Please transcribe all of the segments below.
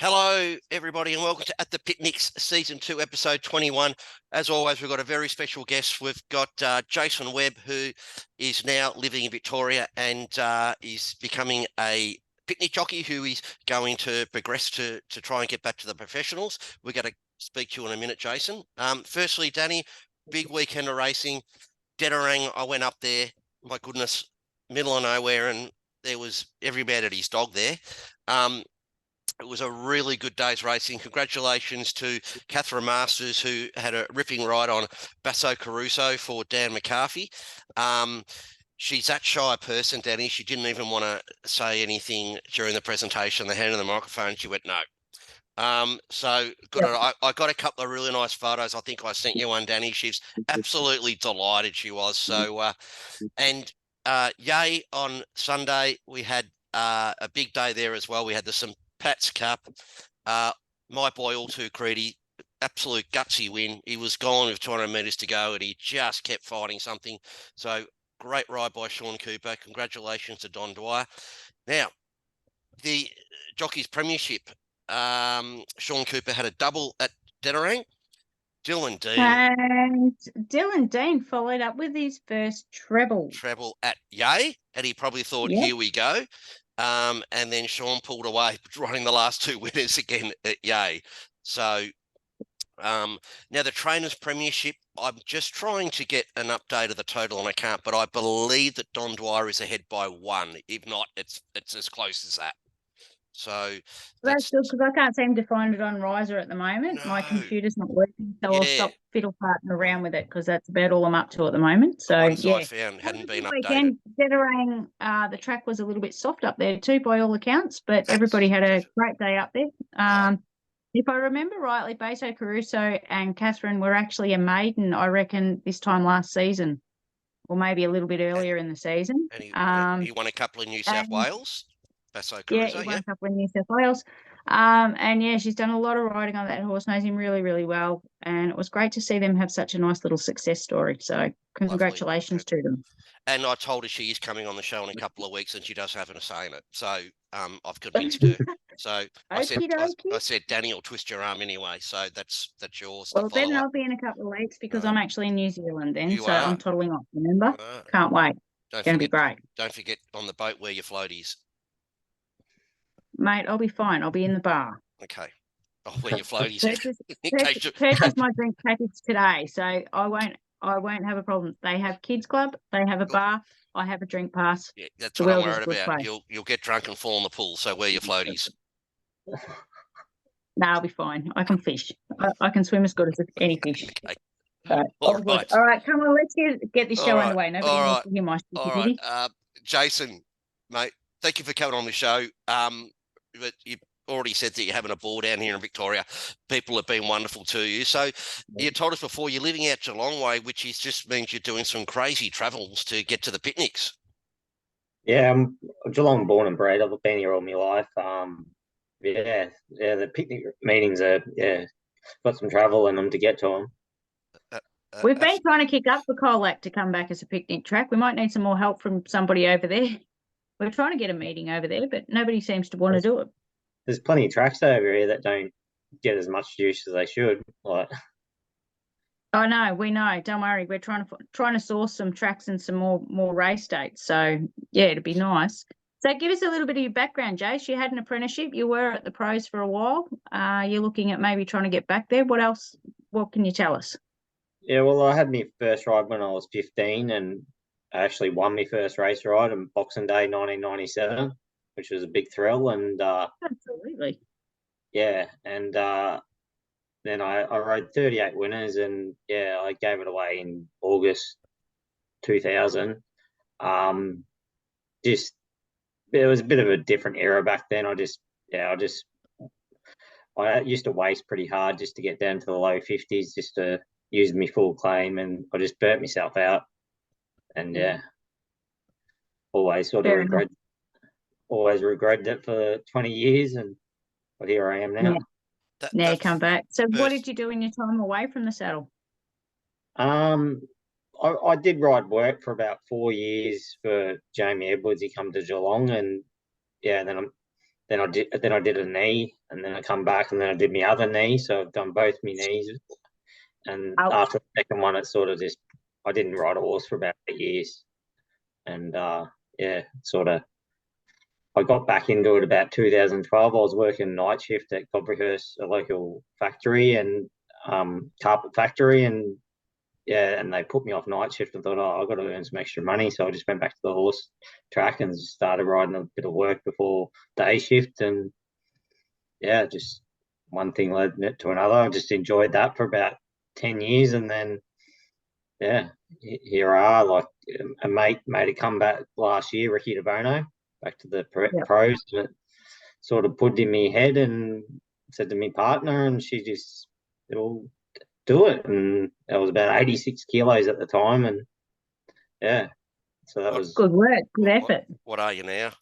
Hello, everybody, and welcome to At the Picnics, Season 2, Episode 21. As always, we've got a very special guest. We've got Jason Webb, who is now living in Victoria and is becoming a picnic jockey who is going to progress to try and get back to the professionals. We're going to speak to you in a minute, Jason. Firstly, Danny, big weekend of racing. Dedarang, I went up there, my goodness, middle of nowhere, and there was every man at his dog there. It was a really good day's racing. Congratulations to Catherine Masters, who had a ripping ride on Basso Caruso for Dan McCarthy. She's that shy person, Danny. She didn't even want to say anything during the presentation. They handed the microphone. She went, no. So good. Yeah. I got a couple of really nice photos. I think I sent you one, Danny. She's absolutely delighted. She was. So, yay, on Sunday, we had a big day there as well. We had the St. Pat's Cup. My boy, all too greedy, absolute gutsy win. He was gone with 200 metres to go, and he just kept fighting something. So great ride by Sean Cooper. Congratulations to Don Dwyer. Now, the Jockey's Premiership. Sean Cooper had a double at Dedarang. Dylan Dean. And Dylan Dean followed up with his first treble. Treble at Yay, and he probably thought, here we go. And then Sean pulled away, running the last two winners again at Yay. So now the Trainers Premiership, I'm just trying to get an update of the total and I can't, but I believe that Don Dwyer is ahead by one. If not, it's as close as that. So that's good, because I can't seem to find it on Riser at the moment. No. My computer's not working, so I'll stop fiddle farting around with it, because that's about all I'm up to at the moment. So I found hadn't been updated. Dedarang, the track was a little bit soft up there too, by all accounts, but everybody had a great day up there. If I remember rightly, Basso Caruso and Catherine were actually a maiden, I reckon, this time last season, or maybe a little bit earlier in the season. And he won a couple of New South Wales. Basso Caruso, he won a couple in New South Wales. She's done a lot of riding on that horse, knows him really, really well. And it was great to see them have such a nice little success story. So congratulations to them. And I told her she is coming on the show in a couple of weeks and she does have a say in it. So I've convinced her. So I said, Danny will twist your arm anyway. So that's yours. Well, then I'll be in a couple of weeks, because I'm actually in New Zealand then. I'm toddling off, remember? Can't wait. It's going to be great. Don't forget, on the boat, wear your floaties. Mate, I'll be fine. I'll be in the bar. Okay. I'll wear your floaties. Purchase my drink package today, so I won't have a problem. They have kids club, they have a bar, I have a drink pass. Yeah, that's what I'm worried about. You'll get drunk and fall in the pool, so wear your floaties. No, I'll be fine. I can fish. I can swim as good as any fish. Okay. So, all right, come on, let's get this show underway. Nobody wants to hear my stupidity. All right. Jason, mate, thank you for coming on the show. But you already said that you're having a ball down here in Victoria. People have been wonderful to you. So you told us before you're living out Geelong way, which just means you're doing some crazy travels to get to the picnics. Yeah, I'm Geelong born and bred. I've been here all my life. The picnic meetings are, got some travel in them to get to them. We've been trying to kick up for Colac to come back as a picnic track. We might need some more help from somebody over there. We're trying to get a meeting over there, but nobody seems to want to do it. There's plenty of tracks over here that don't get as much use as they should. Like, oh no, we know. Don't worry. We're trying to source some tracks and some more race dates. So yeah, it'd be nice. So give us a little bit of your background, Jace. You had an apprenticeship. You were at the pros for a while. You're looking at maybe trying to get back there. What else? What can you tell us? Yeah, well, I had my first ride when I was 15, and I actually won my first race ride on Boxing Day 1997, which was a big thrill. And absolutely. Yeah, and then I rode 38 winners, and I gave it away in August 2000. It was a bit of a different era back then. I used to waste pretty hard just to get down to the low 50s, just to use my full claim, and I just burnt myself out. And always regretted it for 20 years, and but here I am now. Now you come back. So what did you do in your time away from the saddle? I did ride work for about 4 years for Jamie Edwards. He come to Geelong, and then then I did a knee, and then I come back, and then I did my other knee. So I've done both my knees, and Ouch. after the second one, it sort of just I didn't ride a horse for about 8 years, and yeah, sort of I got back into it about 2012. I was working night shift at Cobblehurst, a local factory and carpet factory, and yeah, and they put me off night shift. I thought, oh, I've got to earn some extra money, so I just went back to the horse track and started riding a bit of work before day shift, and yeah, just one thing led to another. I just enjoyed that for about 10 years, and then yeah, here I are. Like a mate made a comeback last year, Ricky DeBono, back to the Yep. pros, and it sort of put in my head and said to my partner, and she just it'll do it. And I was about 86 kilos at the time, and yeah, so that was Good work, good effort. What are you now?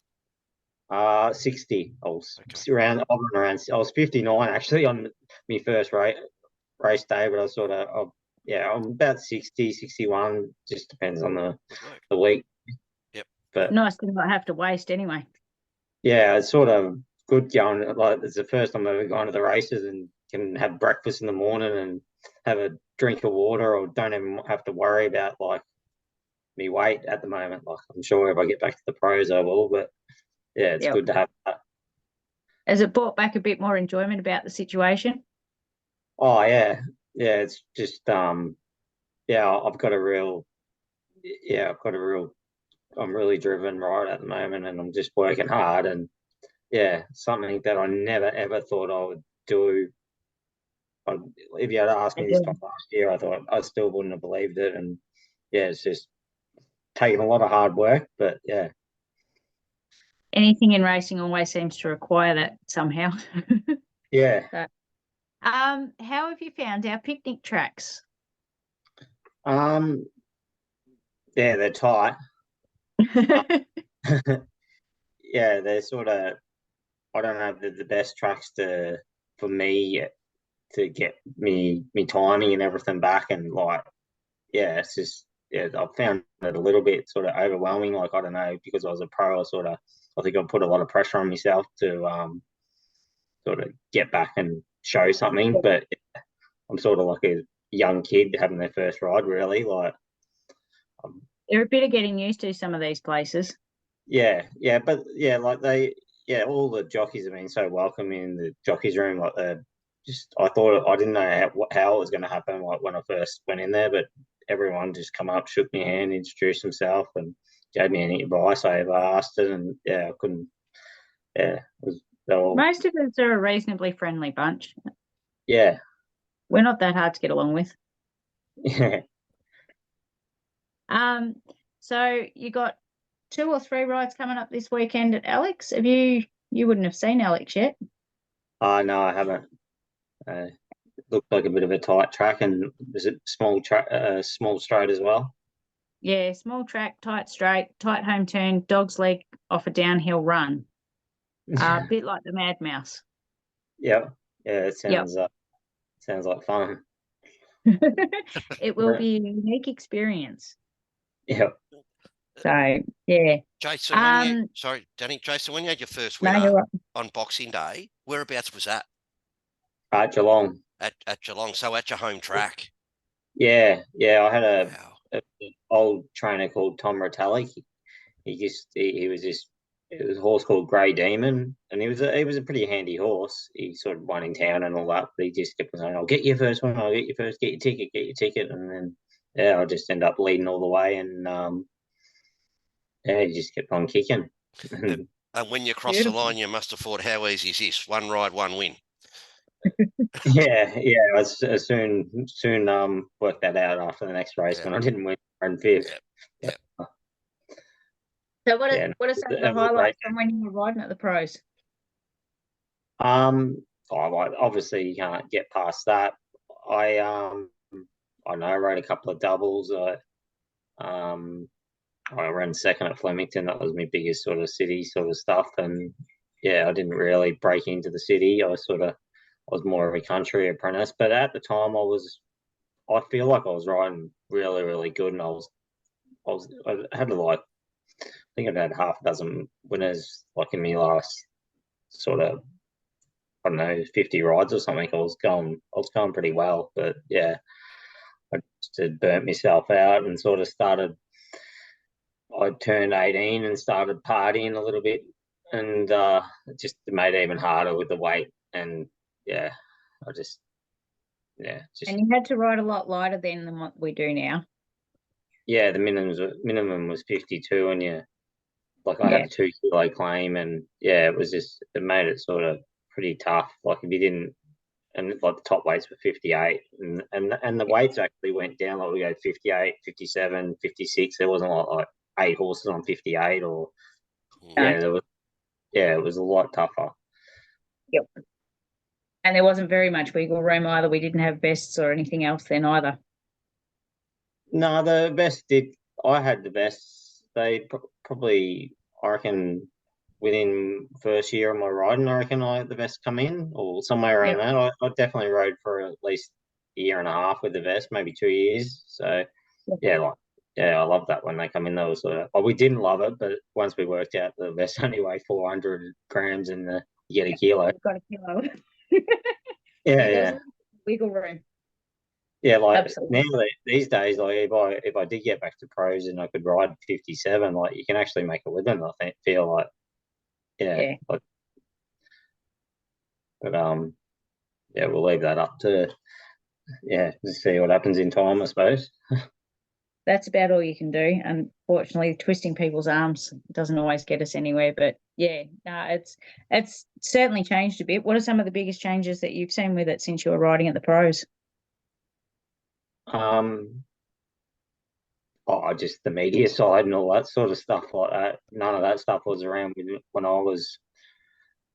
60. I was Okay. around. I was 59 actually on my first race day, but I was sort of yeah, I'm about 60, 61. Just depends on Good work. the week. Yep. But Nice to not have to waste anyway. yeah, it's sort of good going. Like it's the first time I've ever gone to the races and can have breakfast in the morning and have a drink of water, or don't even have to worry about like me weight at the moment. Like I'm sure if I get back to the pros, I will. But yeah, it's Yep. good to have that. Has it brought back a bit more enjoyment about the situation? Oh yeah, yeah. It's just yeah. I've got a real I'm really driven right at the moment, and I'm just working hard, and yeah, something that I never ever thought I would do. If you had asked me this time last year, I thought I still wouldn't have believed it, and yeah, it's just taken a lot of hard work, but yeah. Anything in racing always seems to require that somehow. Yeah. How have you found our picnic tracks? Yeah, they're tight. Yeah, they're sort of. I don't know if they're the best tracks for me to get me timing and everything back, and like yeah, it's just yeah, I've found it a little bit sort of overwhelming. Like I don't know, because I was a pro, I think I put a lot of pressure on myself to sort of get back and show something. But I'm sort of like a young kid having their first ride, really. Like They're a bit of getting used to some of these places. yeah, but yeah, like all the jockeys have been so welcoming in the jockeys room. Like I thought I didn't know how it was going to happen. Like when I first went in there, but everyone just come up, shook my hand, introduced himself, and gave me any advice I ever asked it. And yeah, I couldn't. Yeah, Most of us are a reasonably friendly bunch. Yeah, we're not that hard to get along with. yeah. So you got 2 or 3 rides coming up this weekend at Alex. Have you wouldn't have seen Alex yet? No, I haven't. It looked like a bit of a tight track, and is it small straight as well? Yeah, small track, tight straight, tight home turn, dog's leg off a downhill run. A bit like the Mad Mouse. Yeah, it sounds sounds like fun. It will be a unique experience. Yeah. So yeah. Jason, sorry, Danny. Jason, when you had your first winner on Boxing Day, whereabouts was that? At Geelong. At Geelong, so at your home track. Yeah. I had an old trainer called Tom Retallick. He was it was a horse called Grey Demon, and he was a pretty handy horse. He sort of won in town and all that, but he just kept saying, "I'll get you first one. I'll get you first. Get your ticket," and then yeah, I just end up leading all the way, and yeah, he just kept on kicking. And when you crossed the line, you must have thought, "How easy is this? One ride, one win." yeah. I soon worked that out after the next race when I didn't win in 5th. Yeah. So what are some of the highlights from when you were riding at the pros? Obviously you can't get past that. I know I rode a couple of doubles. I ran second at Flemington. That was my biggest sort of city sort of stuff, and yeah, I didn't really break into the city. I was more of a country apprentice, but at the time I feel like I was riding really, really good, and I had I think I'd had half a dozen winners like in my last sort of, I don't know, 50 rides or something. I was going pretty well, but yeah, I just had burnt myself out and sort of started. I turned 18 and started partying a little bit, and it just made it even harder with the weight. And yeah, I just And you had to ride a lot lighter then than what we do now. yeah, the minimum was 52, and yeah, like I had a 2 kilo claim, and yeah, it made it sort of pretty tough. Like if you didn't, and like the top weights were 58, and the weights actually went down. Like we go 58, 57, 56. There wasn't like 8 horses on 58, or it was a lot tougher. Yep. And there wasn't very much wiggle room either. We didn't have vests or anything else then either. No, the vest did. I had the vests. They probably, I reckon, within first year of my riding, I reckon the vest come in, or somewhere around that. I definitely rode for at least a year and a half with the vest, maybe 2 years. So yeah, I love that when they come in. Those we didn't love it, but once we worked out the vest only weigh 400 grams and you get a kilo. You've got a kilo. Yeah. Wiggle room. Yeah, like Absolutely. now these days, like if I did get back to pros and I could ride 57, like you can actually make a living. I feel like, yeah. Like, but yeah, we'll leave that up to just see what happens in time, I suppose. That's about all you can do. Unfortunately, twisting people's arms doesn't always get us anywhere. But yeah, no, it's certainly changed a bit. What are some of the biggest changes that you've seen with it since you were riding at the pros? Just the media side and all that sort of stuff like that. None of that stuff was around when I was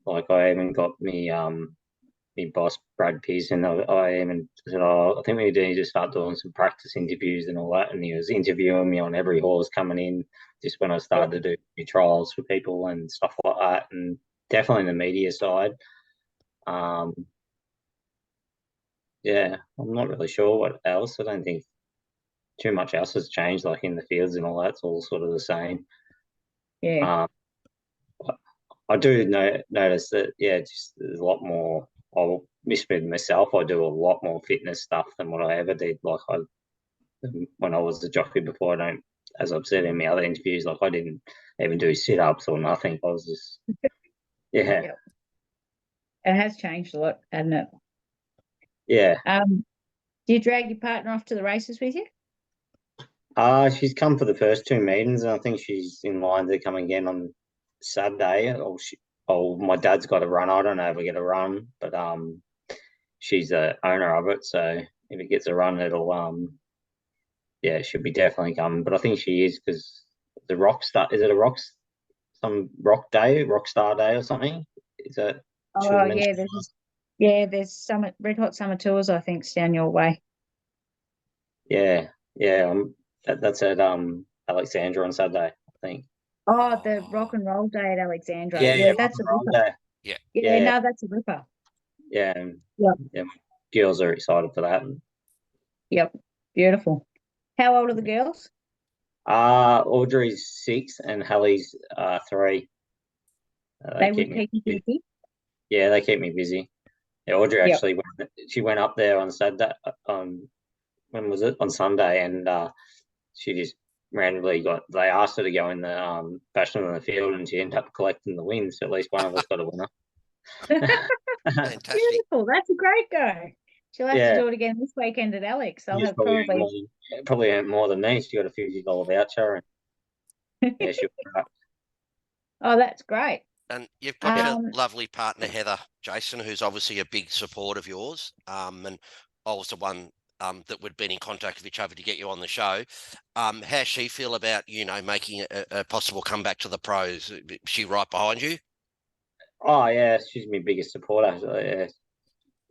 like, I even got me my boss Brad Pearson. I even said, I think we need to start doing some practice interviews and all that. And he was interviewing me on every horse coming in, just when I started to do new trials for people and stuff like that. And definitely the media side. Yeah, I'm not really sure what else. I don't think too much else has changed, like in the fields and all that. It's all sort of the same. Yeah. I do notice that, just there's a lot more. I'll miss myself. I do a lot more fitness stuff than what I ever did. Like when I was a jockey before, I don't, as I've said in my other interviews, like I didn't even do sit-ups or nothing. I was just, It has changed a lot, hasn't it? Yeah. Do you drag your partner off to the races with you? She's come for the first 2 meetings, and I think she's in line to come again on Saturday. My dad's got a run. I don't know if we get a run, but she's the owner of it, so if it gets a run, it'll she'll be definitely coming. But I think she is, because the Rockstar, is it some Rockstar Day or something? Is that? Oh yeah, there's Summit Red Hot Summer Tours, I think, down your way. Yeah. That's at Alexandra on Saturday, I think. Oh, the Rock and Roll Day at Alexandra. Yeah, that's a ripper. Yeah. No, that's a ripper. Yeah. Girls are excited for that. Yep, beautiful. How old are the girls? Audrey's 6 and Hallie's 3. They would keep you busy. Yeah, they keep me busy. Yeah, Audrey actually went up there on Saturday. When was it? On Sunday, and she just randomly they asked her to go in the Bachelor in the Field, and she ended up collecting the wins. So at least one of us got a winner. Fantastic. Beautiful. That's a great go. She'll have to do it again this weekend at Alex. I'll have probably earned more than me. She got a $50 voucher. And yeah, she'll Oh, that's great. And you've got your lovely partner, Heather Jason, who's obviously a big support of yours. And I was the one that would been in contact with each other to get you on the show. How's she feel about, making a possible comeback to the pros? Is she right behind you? Oh, yeah, she's my biggest supporter. Actually,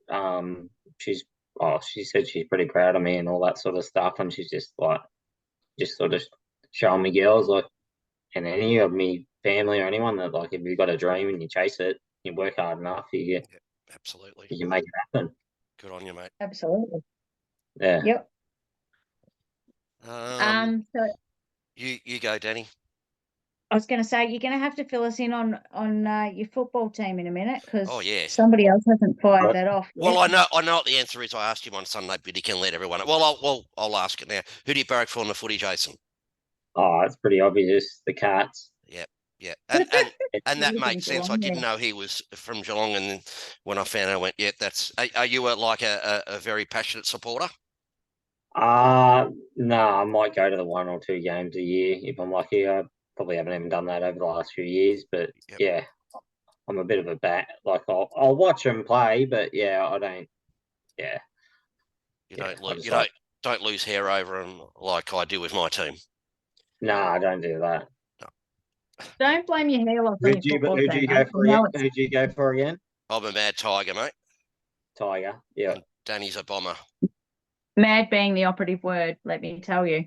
yeah. She said she's pretty proud of me and all that sort of stuff. And she's just sort of showing me girls, like, and any of me family or anyone, that like, if you've got a dream and you chase it, you work hard enough, absolutely, you can make it happen. Good on you, mate. Absolutely. Yeah. Yep. So you go, Danny. was going to say, you're going to have to fill us in on your football team in a minute because Oh, yeah. somebody else hasn't fired that off yet. Well, I know what the answer is. I asked him on Sunday, but he can let everyone. I'll ask it now. Who do you barrack for in the footy, Jason? Oh, it's pretty obvious. The Cats. Yeah, and that makes sense. I didn't know he was from Geelong, and then when I found out, I went, yeah, that's. Are you a very passionate supporter? No, I might go to the 1 or 2 games a year if I'm lucky. I probably haven't even done that over the last few years, but yeah, I'm a bit of a bat. Like I'll watch them play, but yeah, I don't. Yeah, Don't lose hair over them like I do with my team. No, I don't do that. Don't blame your hair loss on your football team. Who'd you go for again? I'm a mad Tiger, mate. Tiger, yeah. And Danny's a bomber. Mad being the operative word, let me tell you.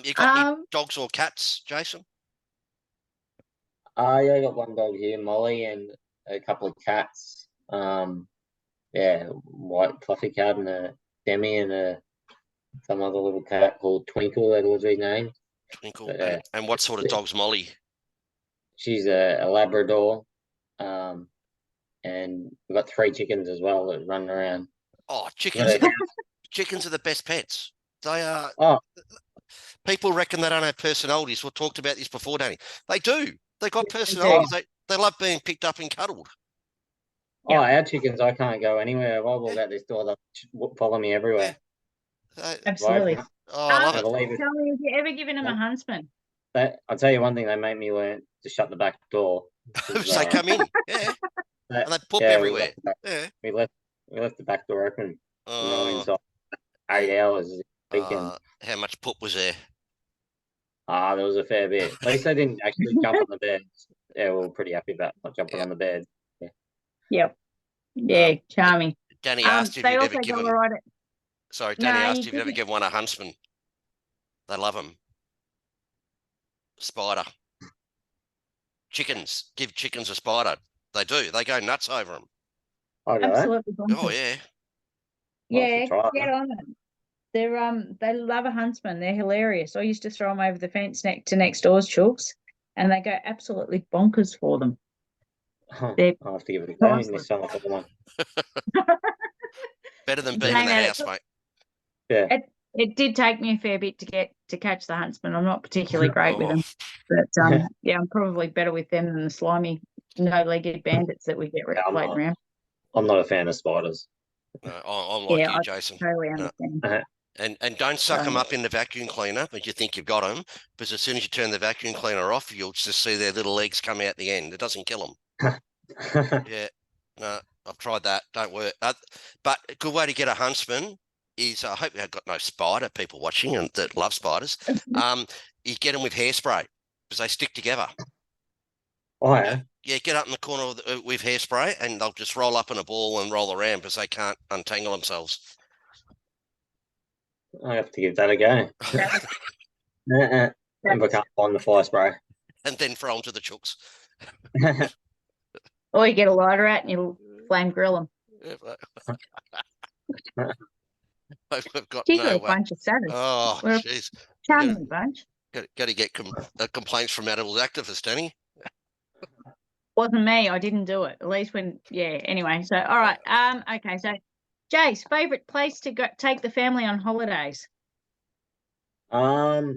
You got any dogs or cats, Jason? Yeah, I got one dog here, Molly, and a couple of cats. White fluffy cat and a Demi and some other little cat called Twinkle. That was his name. Twinkle. But, and what sort of dog's Molly? She's a Labrador. And we've got 3 chickens as well that run around. Oh, chickens! Chickens are the best pets. They are. Oh. People reckon they don't have personalities. We've talked about this before, Danny. They do. They got personalities. They love being picked up and cuddled. Oh, our chickens! I can't go anywhere. If I walk out this door, they'll follow me everywhere. Absolutely. I love it. Tell me, have you ever given them a huntsman? I'll tell you one thing. They made me learn to shut the back door. They come in. Yeah. And they poop everywhere. We left the back door open. Inside 8 hours. How much poop was there? There was a fair bit. At least they didn't actually jump on the bed. Yeah, we were pretty happy about not jumping on the bed. Yeah. Yeah, charming. Danny asked if you'd ever given. Sorry, Danny asked if you'd ever given one a huntsman. They love them. Spider. Chickens. Give chickens a spider. They do. They go nuts over them. Absolutely. Oh, yeah. Yeah, get on it. They love a huntsman. They're hilarious. I used to throw them over the fence next door's chooks, and they go absolutely bonkers for them. I'll have to give it a go in this summer for the one. Better than being in the house, mate. Yeah. It did take me a fair bit to catch the huntsman. I'm not particularly great with them, but I'm probably better with them than the slimy, no-legged bandits that we get floating around. I'm not a fan of spiders. No, I'm like you, Jason. I totally understand. And don't suck them up in the vacuum cleaner, but you think you've got them, because as soon as you turn the vacuum cleaner off, you'll just see their little legs come out the end. It doesn't kill them. Yeah, no, I've tried that. Don't work. But a good way to get a huntsman is, I hope you've got no spider people watching and that love spiders. You get them with hairspray because they stick together. Oh, yeah? Yeah, get up in the corner with hairspray and they'll just roll up in a ball and roll around because they can't untangle themselves. I have to give that a go. If I can't find the fly spray. And then throw them to the chooks. Or you get a lighter out and you flame grill them. We've got a bunch of savages. Oh, jeez. Charming bunch. Got to get complaints from animals activists, Danny. Wasn't me. I didn't do it. At least anyway. So, all right. Okay. So, Jace, favourite place to go take the family on holidays? We're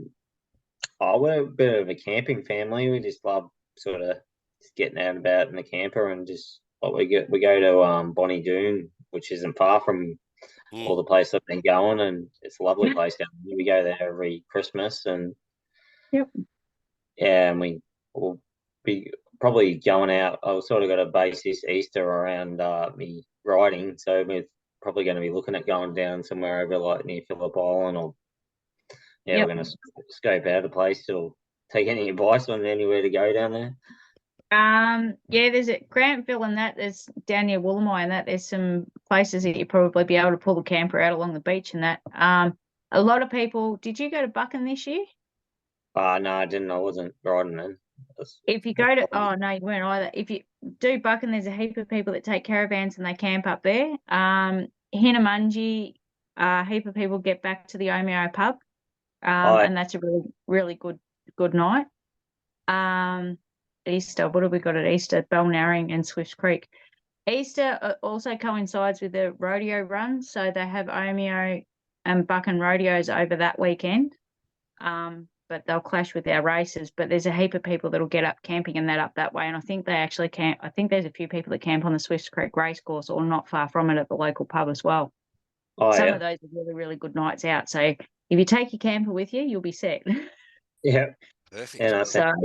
a bit of a camping family. We just love sort of just getting out and about in the camper and just we go to Bonnie Doon, which isn't far from all the places I've been going, and it's a lovely place down there. We go there every Christmas, and and we'll be probably going out. I've sort of got a base this Easter around me riding, so we're probably going to be looking at going down somewhere over like near Phillip Island, or we're going to scope out the place or take any advice on anywhere to go down there. There's at Grantville and that, there's down near Woolamai and that, there's some places that you probably be able to pull the camper out along the beach and that. A lot of people, did you go to Buchan this year? No, I didn't. I wasn't riding then. If you go to, no, you weren't either. If you do Buchan, there's a heap of people that take caravans and they camp up there. Hinnamungi, a heap of people get back to the Omeo pub. And that's a really, really good night. Easter, what have we got at Easter? Balnarring and Swifts Creek. Easter also coincides with the rodeo run, so they have Omeo and Buchan rodeos over that weekend. But they'll clash with our races. But there's a heap of people that'll get up camping and that up that way, and I think they actually camp. I think there's a few people that camp on the Swifts Creek racecourse or not far from it at the local pub as well. Some of those are really, really good nights out. So if you take your camper with you, you'll be set. Yeah. Perfect. And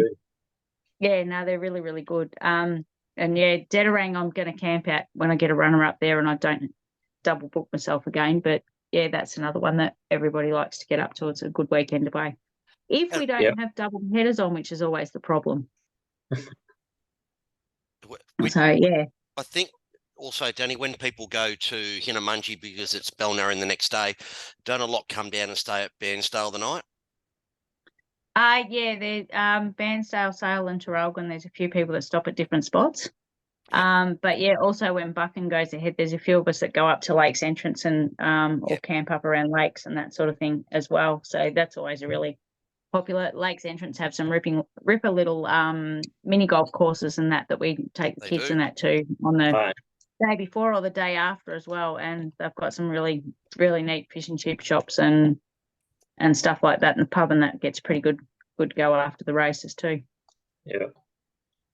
yeah, no, they're really, really good. And yeah, Dedarang, I'm going to camp out when I get a runner up there and I don't double book myself again. But yeah, that's another one that everybody likes to get up to. It's a good weekend away. If we don't have double headers on, which is always the problem. So yeah. I think also, Danny, when people go to Hinnamungi because it's Balnarring the next day, don't a lot come down and stay at Bairnsdale the night? Yeah, there's Bairnsdale, Sale and Terralgan, there's a few people that stop at different spots. Yep. But yeah, also when Buchan goes ahead, there's a few of us that go up to Lakes Entrance and or camp up around lakes and that sort of thing as well. So that's always a really popular. Lakes Entrance have some ripper little mini golf courses and that we take the kids and that too on the day before or the day after as well. And they've got some really, really neat fish and chip shops and stuff like that in the pub, and that gets pretty good go after the races too. Yeah.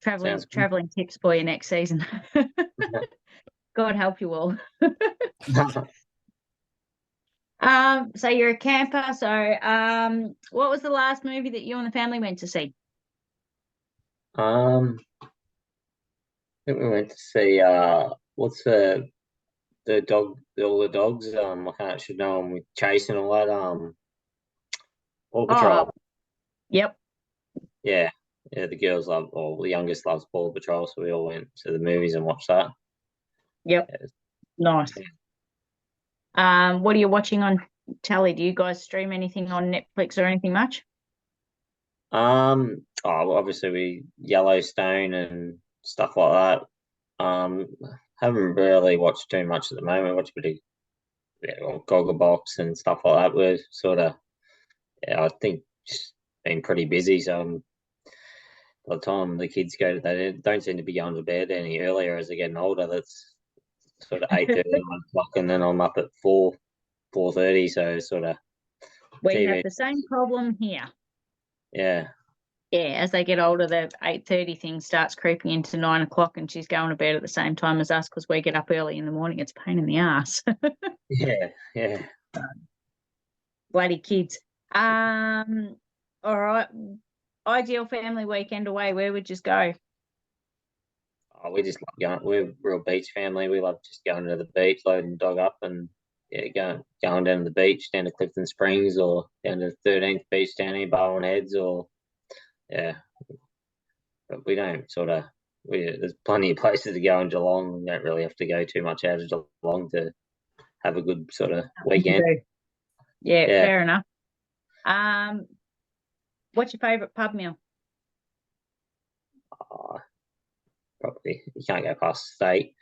Traveling tips for you next season. God help you all. So you're a camper. So what was the last movie that you and the family went to see? I think we went to see what's the dog, all the dogs, I should know them, with Chase and all that, Paw Patrol. Yep. Yeah, the girls love, or the youngest loves Paw Patrol, so we all went to the movies and watched that. Yep. Nice. What are you watching on telly? Do you guys stream anything on Netflix or anything much? Obviously we Yellowstone and stuff like that. Haven't really watched too much at the moment. Watched a bit of Gogglebox and stuff like that. We're sort of, I think, just been pretty busy. So by the time the kids go, they don't seem to be going to bed any earlier as they're getting older. That's sort of 8:30, 9 o'clock, and then I'm up at 4:30. So sort of. We have the same problem here. Yeah. Yeah, as they get older, the 8:30 thing starts creeping into 9 o'clock, and she's going to bed at the same time as us because we get up early in the morning. It's a pain in the ass. Yeah. Bloody kids. All right. Ideal family weekend away. Where would you go? We just love going. We're a real beach family. We love just going to the beach, loading the dog up, and going down to the beach, down to Clifton Springs, or down to the 13th beach down here, Barwon Heads, or but we don't there's plenty of places to go in Geelong. We don't really have to go too much out of Geelong to have a good sort of weekend. Yeah, fair enough. What's your favourite pub meal? Probably you can't go past steak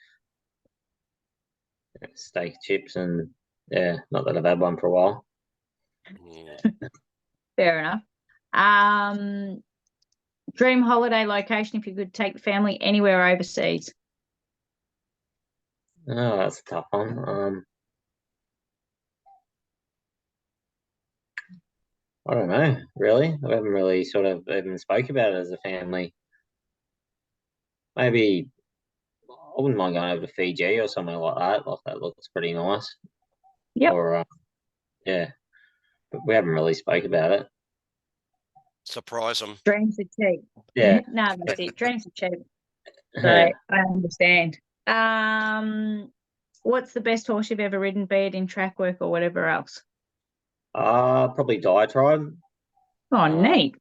chips, and not that I've had one for a while. Fair enough. Dream holiday location if you could take the family anywhere overseas? Oh, that's a tough one. I don't know, really. We haven't really sort of even spoke about it as a family. Maybe I wouldn't mind going over to Fiji or somewhere like that. Like that looks pretty nice. Yeah. Or but we haven't really spoke about it. Surprise them. Dreams are cheap. Yeah. No, that's it. Dreams are cheap. So I understand. What's the best horse you've ever ridden, be it in track work or whatever else? Probably Diatribe. Oh, neat.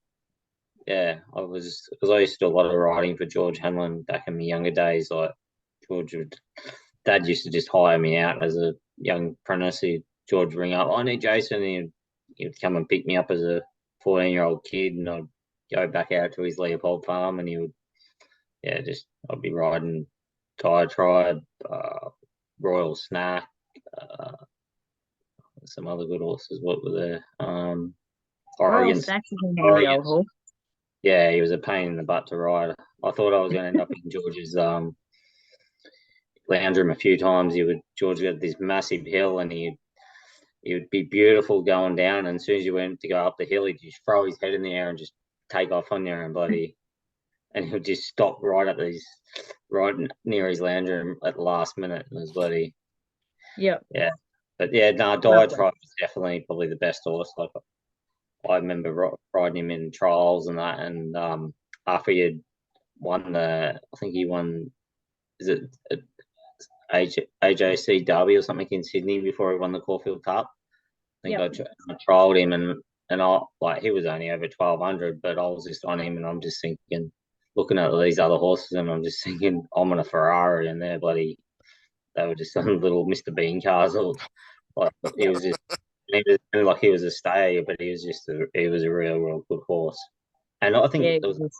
Yeah, because I used to do a lot of riding for George Hanlon back in my younger days. Like Dad used to just hire me out as a young apprentice. George would ring up, I need Jason, and he'd come and pick me up as a 14-year-old kid, and I'd go back out to his Leopold farm, and he would, I'd be riding Diatribe, Royal Snack, some other good horses. What were there? Oregon. snatches in there, the old horse. Yeah, he was a pain in the butt to ride. I thought I was going to end up in George's lounge room a few times. George got this massive hill, and he would be beautiful going down. And as soon as you went to go up the hill, he'd just throw his head in the air and just take off on you and he would just stop right near his lounge room at the last minute. And it was bloody. Yep. Yeah. But yeah, no, Diatribe was definitely probably the best horse. Like I remember riding him in trials and that, and after he had won I think he won, is it AJC Derby or something in Sydney before he won the Caulfield Cup? I think I trialled him and I like he was only over 1200, but I was just on him and I'm just thinking, looking at these other horses, and I'm just thinking, I'm on a Ferrari and they were just some little Mr. Bean cars. Or like he was a stayer, but he was a real good horse. And I think the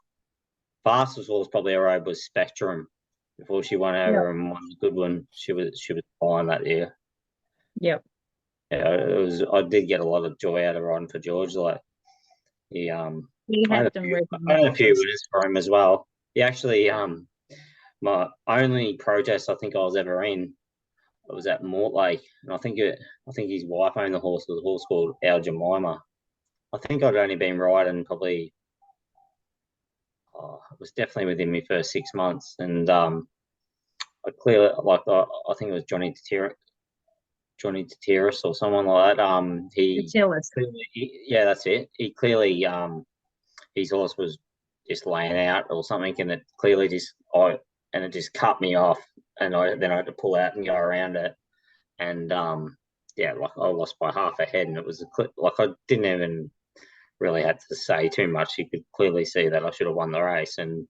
fastest horse probably I rode was Spectrum before she won over and won the good one. She was fine that year. Yep. Yeah, I did get a lot of joy out of riding for George. Like I had a few winners for him as well. He actually my only protest I think I was ever in was at Mortlake, and I think his wife owned the horse. It was a horse called Our Jemima. I think I'd only been riding probably it was definitely within my first 6 months, and I clearly I think it was Johnny Tatiris or someone like that. Yeah, that's it. He clearly his horse was just laying out or something, and it clearly it just cut me off, and then I had to pull out and go around it, and like I lost by half a head, and it was like I didn't even really have to say too much. You could clearly see that I should have won the race, and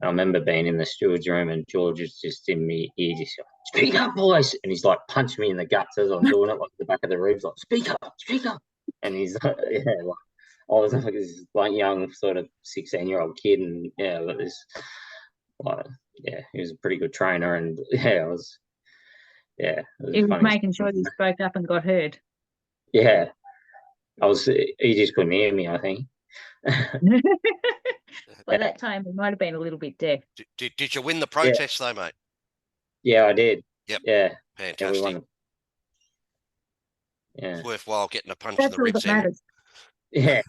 I remember being in the steward's room and George was just in me ear, just speak up, boys, and he's like punched me in the guts as I'm doing it, like the back of the ribs, like speak up, and he's like, I was like this young sort of 16-year-old kid, and but this he was a pretty good trainer, and it was he was making sure you spoke up and got heard. Yeah, he just couldn't hear me, I think. By that time, he might have been a little bit deaf. Did you win the protest though, mate? Yeah, I did. Yep. Yeah. Fantastic. We won. Yeah. It's worthwhile getting a punch in the ribs. Yeah.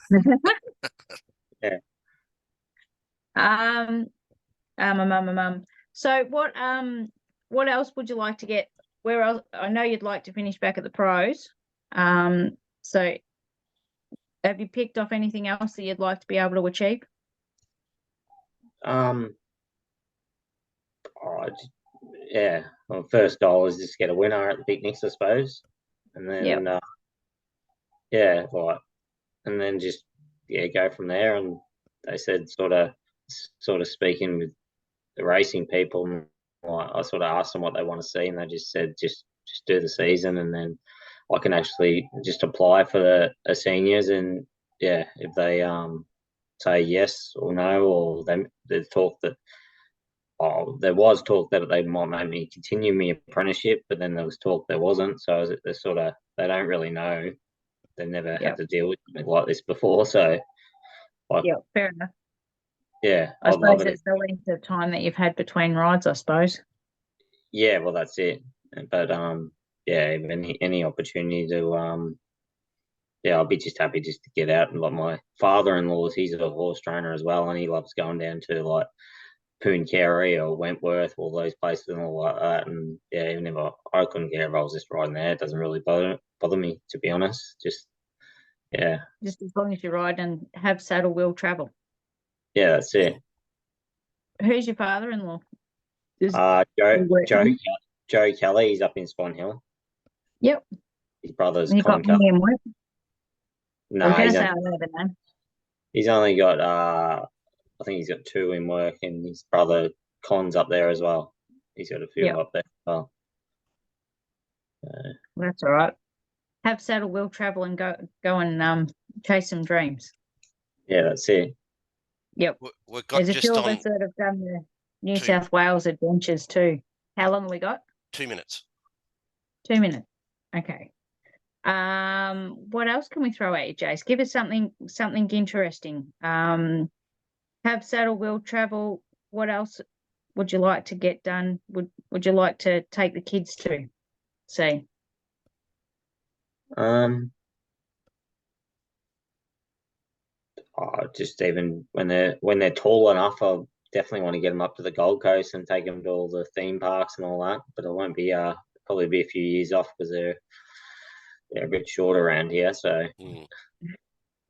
Yeah. So what else would you like to get? Where else? I know you'd like to finish back at the pros. So have you picked off anything else that you'd like to be able to achieve? Well, first goal is just get a winner at the picnics, I suppose, and then and then just go from there. And they said sort of speaking with the racing people, and I sort of asked them what they want to see, and they just said just do the season, and then I can actually just apply for the seniors, and if they say yes or no, or they talk that there was talk that they might make me continue my apprenticeship, but then there was talk there wasn't, so they don't really know. They never had to deal with something like this before, so fair enough. Yeah, I suppose it's the length of time that you've had between rides, I suppose. Yeah, well, that's it. But any opportunity to I'll be just happy just to get out. And like my father-in-law, he's a horse trainer as well, and he loves going down to like Pooncarie or Wentworth, all those places and all like that. And even if I couldn't care if I was just riding there, it doesn't really bother me, to be honest. Just as long as you ride and have saddle wheel travel. Yeah, that's it. Who's your father-in-law? Joe Kelly. He's up in Swan Hill. Yep. His brother's Con Kelly. No, he's only got I think he's got 2 in work, and his brother Con's up there as well. He's got a few up there as well. That's all right. Have saddle wheel travel and go and chase some dreams. Yeah, that's it. Yep. There's a few of us that have done the New South Wales adventures too. How long have we got? 2 minutes. 2 minutes. Okay. What else can we throw at you, Jace? Give us something interesting. Have saddle wheel travel. What else would you like to get done? Would you like to take the kids to see? Just even when they're tall enough, I'll definitely want to get them up to the Gold Coast and take them to all the theme parks and all that. But it won't be probably be a few years off because they're a bit short around here, so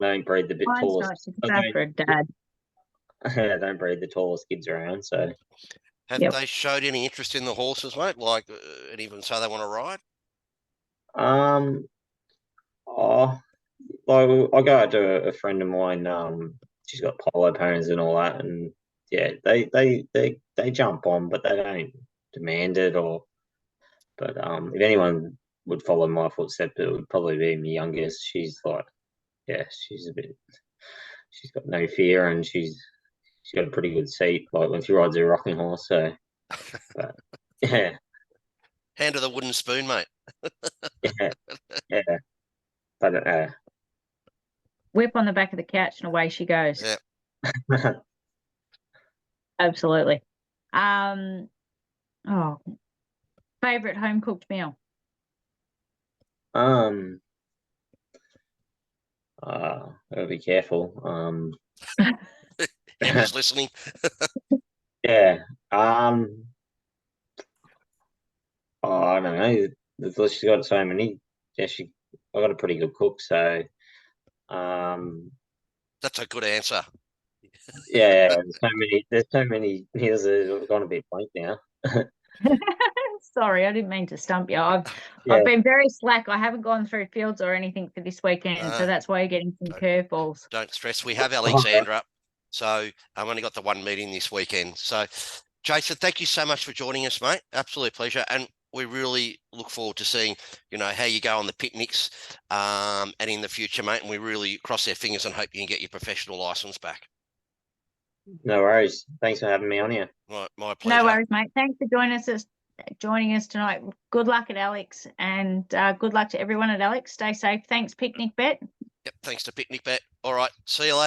don't breed the bit Mine's tallest. not for a dad. Yeah, don't breed the tallest kids around. So have they showed any interest in the horses, mate? Like, and even so, they want to ride. I go out to a friend of mine. She's got polo ponies and all that, and yeah, they jump on, but they don't demand it. But if anyone would follow my footsteps, it would probably be my youngest. She's like, yeah, she's got no fear, and she's got a pretty good seat, like when she rides a rocking horse. So, but yeah, Hand her the wooden spoon, mate. yeah. But Whip on the back of the couch and away she goes. Yeah. Absolutely. Favorite home cooked meal? Gotta be careful. Emma's listening. Yeah. I don't know. She's got so many. Yeah, I got a pretty good cook, so That's a good answer. yeah, there's so many meals that have gone a bit blank now. Sorry, I didn't mean to stump you. I've been very slack. I haven't gone through fields or anything for this weekend, so that's why you're getting some curveballs. Don't stress. We have Alexandra, so I've only got the one meeting this weekend. So, Jason, thank you so much for joining us, mate. Absolute pleasure, and we really look forward to seeing, how you go on the picnics, and in the future, mate. And we really cross our fingers and hope you can get your professional license back. No worries. Thanks for having me on here. My pleasure. No worries, mate. Thanks for joining us tonight. Good luck at Alex, and good luck to everyone at Alex. Stay safe. Thanks, Picnic Bet. Yep. Thanks to Picnic Bet. All right. See you later.